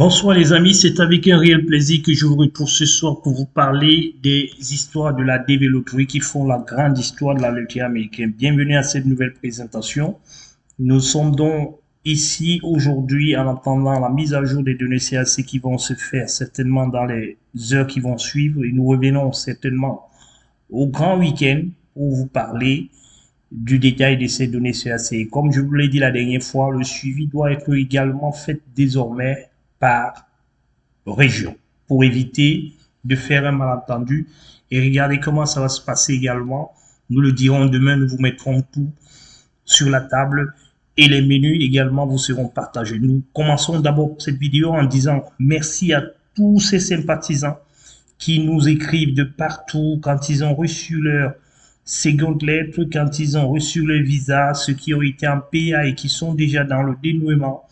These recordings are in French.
Bonsoir les amis, c'est avec un réel plaisir que je vous retrouve ce soir pour vous parler des histoires de la dévéloterie qui font la grande histoire de la loterie américaine. Bienvenue à cette nouvelle présentation. Nous sommes donc ici aujourd'hui en attendant la mise à jour des données CAC qui vont se faire certainement dans les heures qui vont suivre et nous revenons certainement au grand week-end pour vous parler du détail de ces données CAC. Comme je vous l'ai dit la dernière fois, le suivi doit être également fait désormais par région pour éviter de faire un malentendu. Et regardez comment ça va se passer également. Nous le dirons demain, nous vous mettrons tout sur la table et les menus également vous seront partagés. Nous commençons d'abord cette vidéo en disant merci à tous ces sympathisants qui nous écrivent de partout quand ils ont reçu leur seconde lettre, quand ils ont reçu le visa, ceux qui ont été en PA et qui sont déjà dans le dénouement.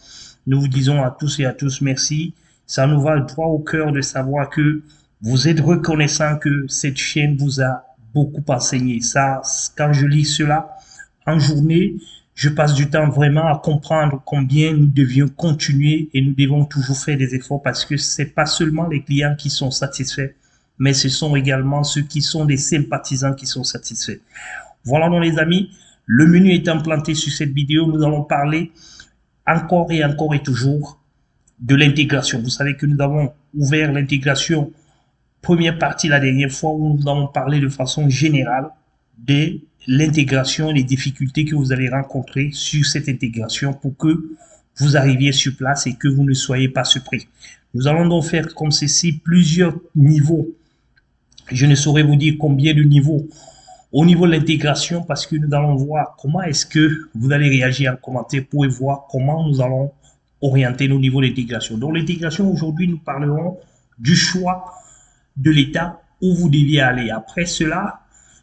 Nous vous disons à tous et à tous merci. Ça nous va droit au cœur de savoir que vous êtes reconnaissant que cette chaîne vous a beaucoup enseigné. Ça, quand je lis cela en journée, je passe du temps vraiment à comprendre combien nous devions continuer et nous devons toujours faire des efforts parce que c'est pas seulement les clients qui sont satisfaits, mais ce sont également ceux qui sont des sympathisants qui sont satisfaits. Voilà donc les amis, le menu est implanté sur cette vidéo. Nous allons parler encore et toujours de l'intégration. Vous savez que nous avons ouvert l'intégration première partie la dernière fois où nous avons parlé de façon générale de l'intégration et les difficultés que vous allez rencontrer sur cette intégration pour que vous arriviez sur place et que vous ne soyez pas surpris. Nous allons donc faire comme ceci plusieurs niveaux. Je ne saurais vous dire combien de niveaux au niveau de l'intégration parce que nous allons voir comment est-ce que vous allez réagir en commentaire pour voir comment nous allons orienter nos niveaux d'intégration. Donc l'intégration, aujourd'hui, nous parlerons du choix de l'état où vous deviez aller. Après cela,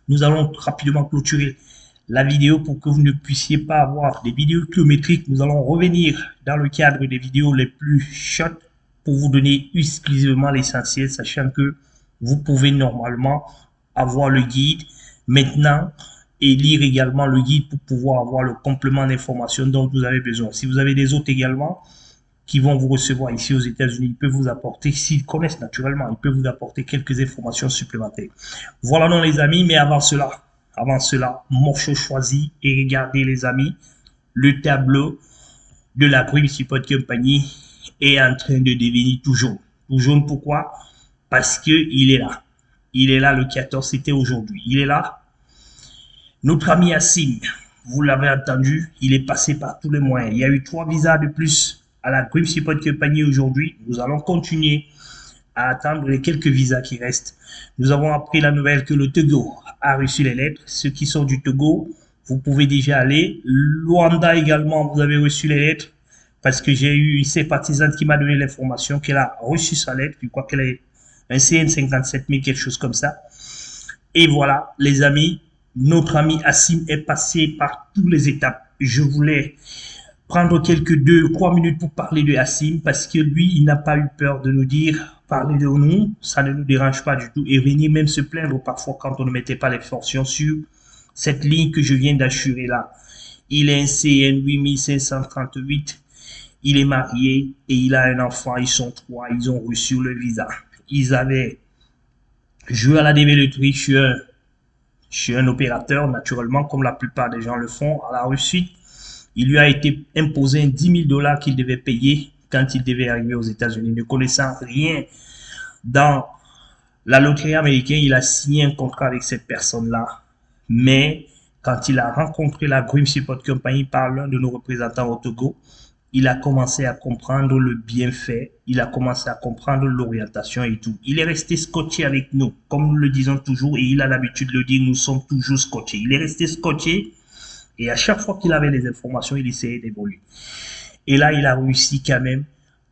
nous allons rapidement clôturer la vidéo pour que vous ne puissiez pas avoir des vidéos kilométriques. Nous allons revenir dans le cadre des vidéos les plus short pour vous donner exclusivement l'essentiel, sachant que vous pouvez normalement avoir le guide maintenant et lire également le guide pour pouvoir avoir le complément d'information dont vous avez besoin. Si vous avez des autres également qui vont vous recevoir ici aux États-Unis, ils peuvent vous apporter, s'ils connaissent naturellement, ils peuvent vous apporter quelques informations supplémentaires. Voilà donc les amis, mais avant cela, morceau choisi et regardez les amis, le tableau de la Green Support Company est en train de devenir tout jaune. Tout jaune pourquoi? Parce que il est là. Il est là le 14, c'était aujourd'hui. Il est là. Notre ami Assim, vous l'avez entendu, il est passé par tous les moyens. Il y a eu 3 visas de plus à la Green Support Company aujourd'hui. Nous allons continuer à attendre les quelques visas qui restent. Nous avons appris la nouvelle que le Togo a reçu les lettres. Ceux qui sont du Togo, vous pouvez déjà aller. Luanda également, vous avez reçu les lettres parce que j'ai eu une sympathisante qui m'a donné l'information qu'elle a reçu sa lettre. Je crois qu'elle est un CN 57 000, quelque chose comme ça. Et voilà, les amis, notre ami Assim est passé par toutes les étapes. Je voulais prendre quelques 2-3 minutes pour parler de Assim parce que lui, il n'a pas eu peur de nous dire, parler de nous, ça ne nous dérange pas du tout et venir même se plaindre parfois quand on ne mettait pas les fonctions sur cette ligne que je viens d'assurer là. Il est un CN 8538, il est marié et il a un enfant, ils sont 3, ils ont reçu le visa. Ils avaient joué à la dévéloterie chez un opérateur, naturellement, comme la plupart des gens le font. À la Russie, il lui a été imposé un 10 000 $ qu'il devait payer quand il devait arriver aux États-Unis. Ne connaissant rien dans la loterie américaine, il a signé un contrat avec cette personne-là. Mais quand il a rencontré la Green Support Company par l'un de nos représentants au Togo, il a commencé à comprendre le bienfait, il a commencé à comprendre l'orientation et tout. Il est resté scotché avec nous, comme nous le disons toujours, et il a l'habitude de le dire, nous sommes toujours scotchés. Il est resté scotché, et à chaque fois qu'il avait les informations, il essayait d'évoluer. Et là, il a réussi quand même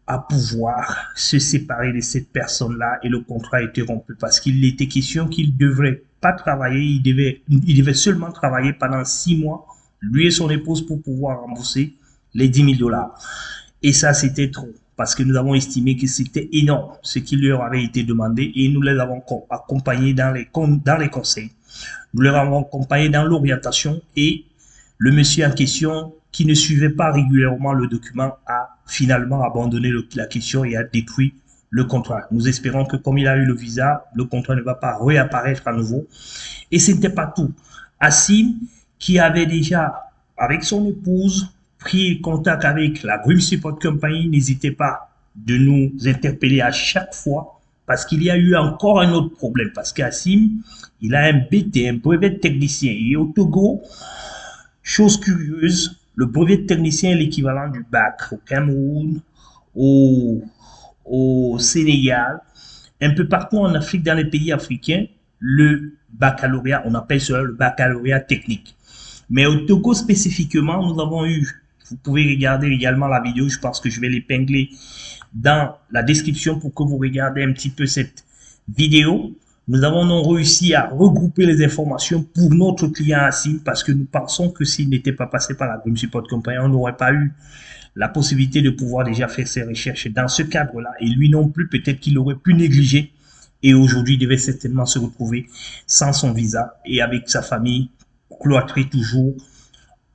à pouvoir se séparer de cette personne-là, et le contrat a été rompu, parce qu'il était question qu'il ne devrait pas travailler, il devait seulement travailler pendant 6 mois, lui et son épouse, pour pouvoir rembourser les 10 000 $. Et ça, c'était trop. Parce que nous avons estimé que c'était énorme ce qui leur avait été demandé et nous les avons accompagnés dans les conseils. Nous les avons accompagnés dans l'orientation et le monsieur en question qui ne suivait pas régulièrement le document a finalement abandonné la question et a détruit le contrat. Nous espérons que comme il a eu le visa, le contrat ne va pas réapparaître à nouveau. Et ce n'était pas tout. Assim, qui avait déjà, avec son épouse, pris contact avec la Grim Support Company, n'hésitez pas de nous interpeller à chaque fois parce qu'il y a eu encore un autre problème. Parce qu'Assim, il a un BT, un brevet de technicien. Et au Togo, chose curieuse, le brevet de technicien est l'équivalent du bac au Cameroun, au Sénégal, un peu partout en Afrique, dans les pays africains, le baccalauréat, on appelle cela le baccalauréat technique. Mais au Togo spécifiquement, nous avons eu, vous pouvez regarder également la vidéo, je pense que je vais l'épingler dans la description pour que vous regardez un petit peu cette vidéo. Nous avons donc réussi à regrouper les informations pour notre client Assim parce que nous pensons que s'il n'était pas passé par la Grim Support Company, on n'aurait pas eu la possibilité de pouvoir déjà faire ses recherches dans ce cadre-là. Et lui non plus, peut-être qu'il aurait pu négliger. Et aujourd'hui, il devait certainement se retrouver sans son visa et avec sa famille cloîtrée toujours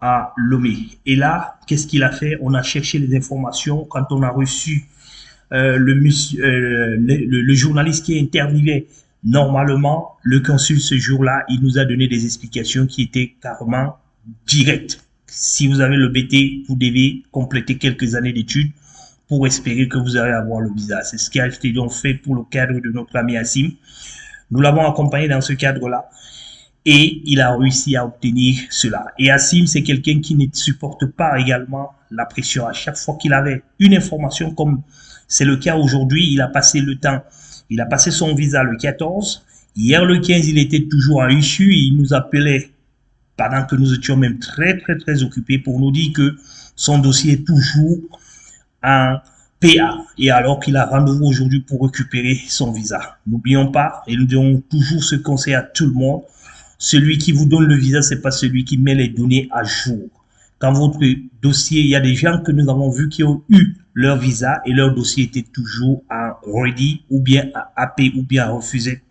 à Lomé. Et là, qu'est-ce qu'il a fait? On a cherché les informations. Quand on a reçu le journaliste qui interviewait normalement le consul ce jour-là, il nous a donné des explications qui étaient carrément directes. Si vous avez le BT, vous devez compléter quelques années d'études pour espérer que vous allez avoir le visa. C'est ce qui a été donc fait pour le cadre de notre ami Assim. Nous l'avons accompagné dans ce cadre-là et il a réussi à obtenir cela. Et Assim, c'est quelqu'un qui ne supporte pas également la pression. À chaque fois qu'il avait une information, comme c'est le cas aujourd'hui, il a passé le temps, il a passé son visa le 14. Hier, le 15, il était toujours à issue. Il nous appelait pendant que nous étions même très occupés pour nous dire que son dossier est toujours en PA. Et alors qu'il a rendez-vous aujourd'hui pour récupérer son visa. N'oublions pas, et nous donnons toujours ce conseil à tout le monde, celui qui vous donne le visa, c'est pas celui qui met les données à jour. Quand votre dossier, il y a des gens que nous avons vus qui ont eu leur visa et leur dossier était toujours en ready ou bien à AP ou bien à refuser.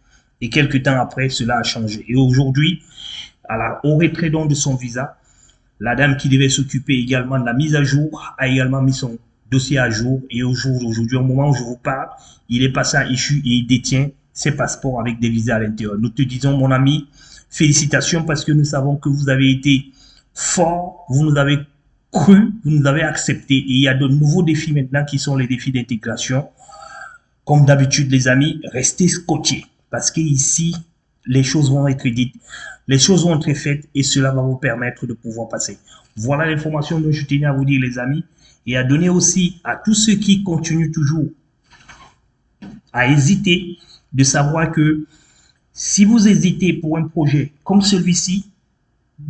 Et quelques temps après, cela a changé. Et aujourd'hui, au retrait donc de son visa, la dame qui devait s'occuper également de la mise à jour a également mis son dossier à jour. Et aujourd'hui, au moment où je vous parle, il est passé à issue et il détient ses passeports avec des visas à l'intérieur. Nous te disons, mon ami, félicitations parce que nous savons que vous avez été fort, vous nous avez cru, vous nous avez accepté. Et il y a de nouveaux défis maintenant qui sont les défis d'intégration. Comme d'habitude, les amis, restez scotchés parce qu'ici, les choses vont être dites, les choses vont être faites et cela va vous permettre de pouvoir passer. Voilà l'information dont je tenais à vous dire, les amis, et à donner aussi à tous ceux qui continuent toujours à hésiter, de savoir que si vous hésitez pour un projet comme celui-ci,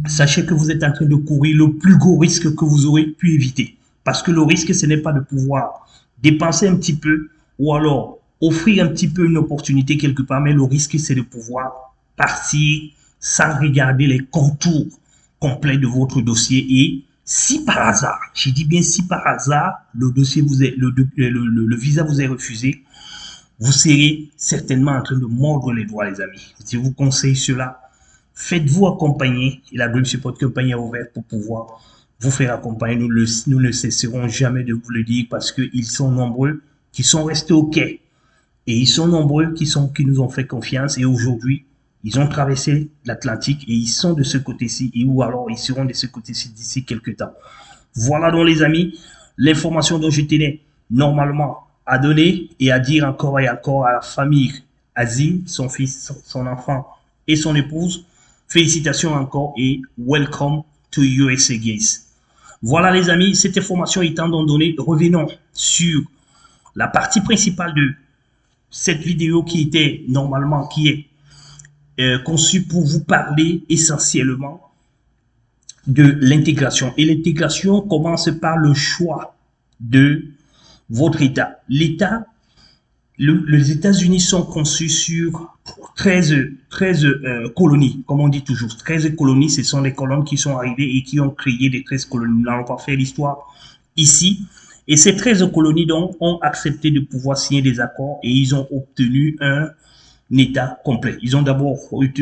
sachez que vous êtes en train de courir le plus gros risque que vous aurez pu éviter. Parce que le risque, ce n'est pas de pouvoir dépenser un petit peu ou alors offrir un petit peu une opportunité quelque part, mais le risque, c'est de pouvoir partir sans regarder les contours complets de votre dossier. Et si par hasard, je dis bien si par hasard, le dossier vous est, le visa vous est refusé, vous serez certainement en train de mordre les doigts, les amis. Je vous conseille cela. Faites-vous accompagner et la Grim Support Company est ouverte pour pouvoir vous faire accompagner. Nous ne cesserons jamais de vous le dire parce qu'ils sont nombreux qui sont restés au quai et ils sont nombreux qui nous ont fait confiance et aujourd'hui, ils ont traversé l'Atlantique et ils sont de ce côté-ci ou alors ils seront de ce côté-ci d'ici quelques temps. Voilà donc les amis, l'information dont je tenais normalement à donner et à dire encore et encore à la famille Assim, son fils, son enfant et son épouse. Félicitations encore et welcome to USA Guys. Voilà les amis, cette information étant donc donnée, revenons sur la partie principale de cette vidéo qui était normalement, qui est conçue pour vous parler essentiellement de l'intégration. Et l'intégration commence par le choix de votre État. L'État, les États-Unis sont conçus sur 13 colonies, comme on dit toujours. 13 colonies, ce sont les colons qui sont arrivés et qui ont créé les 13 colonies. Nous n'allons pas faire l'histoire ici. Et ces 13 colonies donc ont accepté de pouvoir signer des accords et ils ont obtenu un État complet. Ils ont d'abord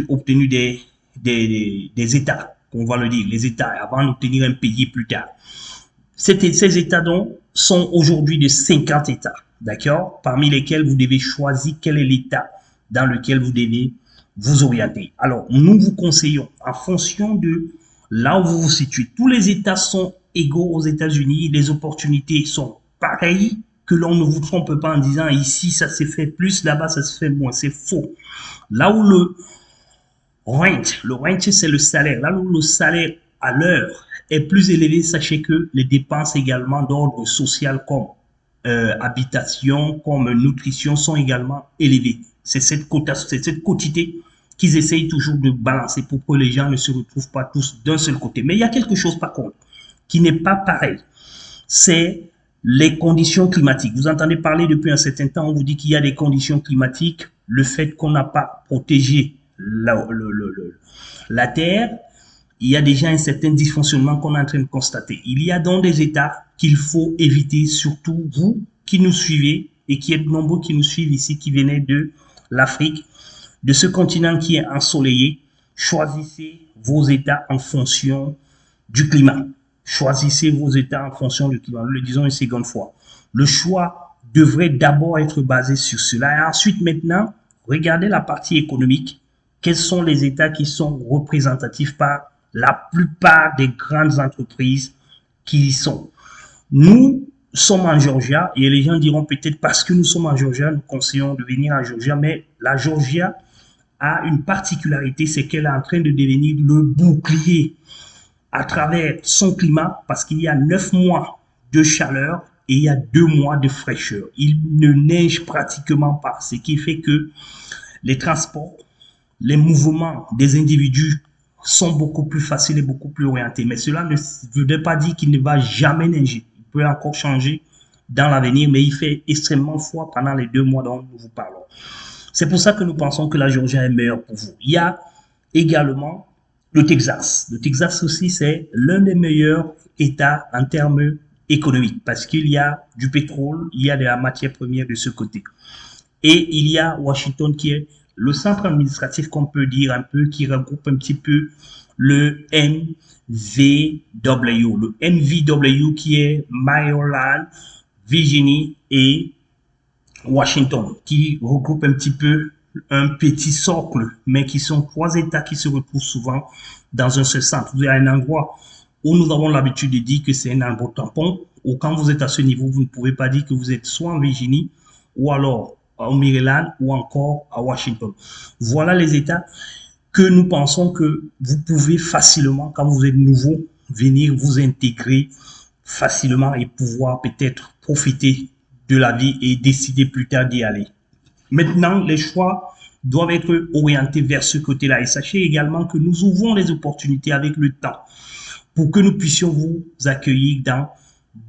obtenu des États on va le dire, les États, avant d'obtenir un pays plus tard. Ces États donc sont aujourd'hui de 50 États, d'accord, parmi lesquels vous devez choisir quel est l'État dans lequel vous devez vous orienter. Alors, nous vous conseillons, en fonction de là où vous vous situez, tous les États sont égaux aux États-Unis, les opportunités sont pareilles, que l'on ne vous trompe pas en disant ici ça s'est fait plus, là-bas ça se fait moins, c'est faux. Là où le range c'est le salaire, là où le salaire à l'heure est plus élevé, sachez que les dépenses également d'ordre social comme habitation, comme nutrition sont également élevées. C'est cette quotité qu'ils essayent toujours de balancer pour que les gens ne se retrouvent pas tous d'un seul côté. Mais il y a quelque chose par contre qui n'est pas pareil. C'est les conditions climatiques. Vous entendez parler depuis un certain temps, on vous dit qu'il y a des conditions climatiques, le fait qu'on n'a pas protégé la terre, il y a déjà un certain dysfonctionnement qu'on est en train de constater. Il y a donc des États qu'il faut éviter, surtout vous qui nous suivez et qui êtes nombreux qui nous suivent ici, qui venaient de l'Afrique, de ce continent qui est ensoleillé. Choisissez vos États en fonction du climat. Choisissez vos États en fonction du climat. Nous le disons une seconde fois. Le choix devrait d'abord être basé sur cela. Et ensuite, maintenant, regardez la partie économique. Quels sont les États qui sont représentatifs par la plupart des grandes entreprises qui y sont? Nous sommes en Georgia et les gens diront peut-être parce que nous sommes en Georgia, nous conseillons de venir en Georgia, mais la Georgia a une particularité, c'est qu'elle est en train de devenir le bouclier à travers son climat parce qu'il y a 9 mois de chaleur et il y a 2 mois de fraîcheur. Il ne neige pratiquement pas, ce qui fait que les transports, les mouvements des individus sont beaucoup plus faciles et beaucoup plus orientés. Mais cela ne veut pas dire qu'il ne va jamais neiger. Il peut encore changer dans l'avenir, mais il fait extrêmement froid pendant les 2 mois dont nous vous parlons. C'est pour ça que nous pensons que la Georgie est meilleure pour vous. Il y a également le Texas. Le Texas aussi, c'est l'un des meilleurs États en termes économiques parce qu'il y a du pétrole, il y a de la matière première de ce côté. Et il y a Washington qui est le centre administratif qu'on peut dire un peu, qui regroupe un petit peu le MVW. Le MVW qui est Maryland, Virginie et Washington, qui regroupe un petit peu un petit socle, mais qui sont 3 États qui se retrouvent souvent dans un seul centre. Vous avez un endroit où nous avons l'habitude de dire que c'est un endroit tampon, ou quand vous êtes à ce niveau, vous ne pouvez pas dire que vous êtes soit en Virginie, ou alors au Maryland, ou encore à Washington. Voilà les États que nous pensons que vous pouvez facilement, quand vous êtes nouveau, venir vous intégrer facilement et pouvoir peut-être profiter de la vie et décider plus tard d'y aller. Maintenant, les choix doivent être orientés vers ce côté-là. Et sachez également que nous ouvrons les opportunités avec le temps pour que nous puissions vous accueillir dans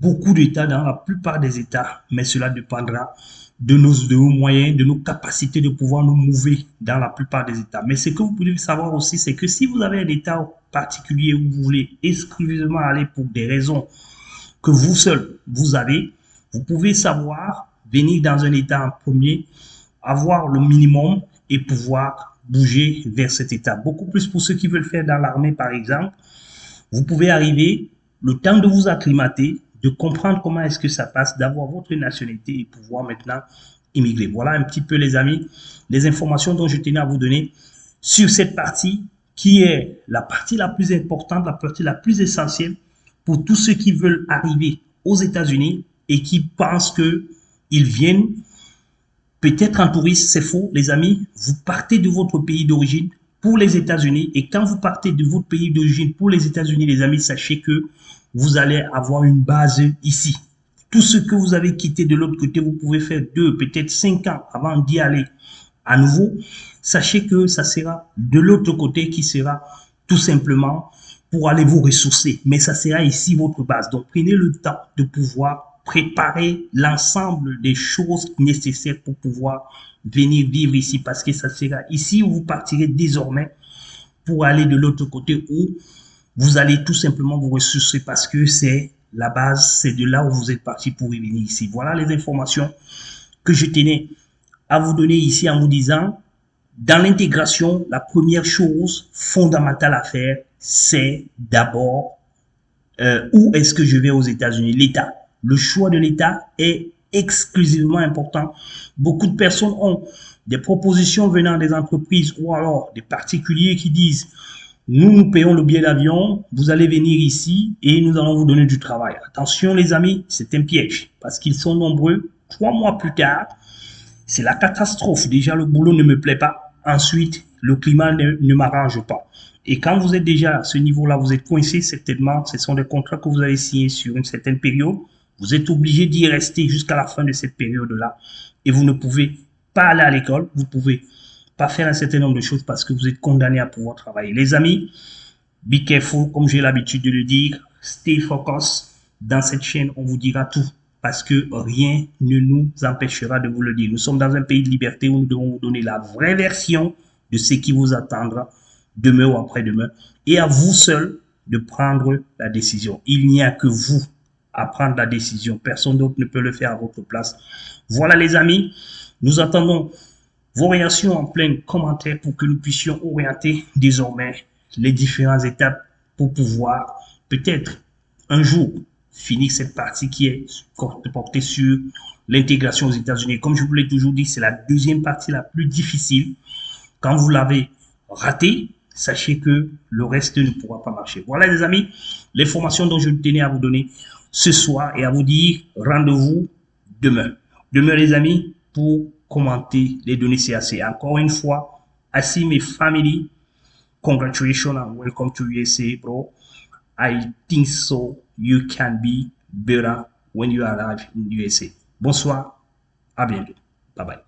beaucoup d'États, dans la plupart des États. Mais cela dépendra de nos moyens, de nos capacités de pouvoir nous mouver dans la plupart des États. Mais ce que vous pouvez savoir aussi, c'est que si vous avez un État particulier où vous voulez exclusivement aller pour des raisons que vous seul vous avez, vous pouvez savoir venir dans un État en premier, avoir le minimum et pouvoir bouger vers cet État. Beaucoup plus pour ceux qui veulent faire dans l'armée, par exemple. Vous pouvez arriver, le temps de vous acclimater, de comprendre comment est-ce que ça passe, d'avoir votre nationalité et pouvoir maintenant immigrer. Voilà un petit peu, les amis, les informations dont je tenais à vous donner sur cette partie qui est la partie la plus importante, la partie la plus essentielle pour tous ceux qui veulent arriver aux États-Unis et qui pensent qu'ils viennent peut-être en touriste. C'est faux, les amis. Vous partez de votre pays d'origine pour les États-Unis et quand vous partez de votre pays d'origine pour les États-Unis, les amis, sachez que vous allez avoir une base ici. Tout ce que vous avez quitté de l'autre côté, vous pouvez faire 2, peut-être 5 ans avant d'y aller à nouveau. Sachez que ça sera de l'autre côté qui sera tout simplement pour aller vous ressourcer. Mais ça sera ici votre base. Donc, prenez le temps de pouvoir préparer l'ensemble des choses nécessaires pour pouvoir venir vivre ici. Parce que ça sera ici où vous partirez désormais pour aller de l'autre côté où vous allez tout simplement vous ressourcer parce que c'est la base, c'est de là où vous êtes parti pour y venir ici. Voilà les informations que je tenais à vous donner ici en vous disant, dans l'intégration, la première chose fondamentale à faire, c'est d'abord où est-ce que je vais aux États-Unis? L'État. Le choix de l'État est exclusivement important. Beaucoup de personnes ont des propositions venant des entreprises ou alors des particuliers qui disent nous payons le billet d'avion, vous allez venir ici et nous allons vous donner du travail. Attention les amis, c'est un piège parce qu'ils sont nombreux. 3 mois plus tard, c'est la catastrophe. Déjà, le boulot ne me plaît pas. Ensuite, le climat ne m'arrange pas. Et quand vous êtes déjà à ce niveau-là, vous êtes coincé, certainement, ce sont des contrats que vous avez signés sur une certaine période. Vous êtes obligé d'y rester jusqu'à la fin de cette période-là. Et vous ne pouvez pas aller à l'école. Vous ne pouvez pas faire un certain nombre de choses parce que vous êtes condamné à pouvoir travailler. Les amis, be careful, comme j'ai l'habitude de le dire. Stay focus. Dans cette chaîne, on vous dira tout parce que rien ne nous empêchera de vous le dire. Nous sommes dans un pays de liberté où nous devons vous donner la vraie version de ce qui vous attendra demain ou après-demain. Et à vous seul de prendre la décision. Il n'y a que vous à prendre la décision. Personne d'autre ne peut le faire à votre place. Voilà les amis, nous attendons vos réactions en plein commentaire pour que nous puissions orienter désormais les différentes étapes pour pouvoir peut-être un jour finir cette partie qui est portée sur l'intégration aux États-Unis. Comme je vous l'ai toujours dit, c'est la deuxième partie la plus difficile. Quand vous l'avez ratée, sachez que le reste ne pourra pas marcher. Voilà les amis, les formations dont je tenais à vous donner ce soir et à vous dire rendez-vous demain. Demain les amis, pour commenter les données CAC. Encore une fois, Assim et family, congratulations and welcome to USA, bro. I think so you can be better when you arrive in USA. Bonsoir, à bientôt. Bye bye.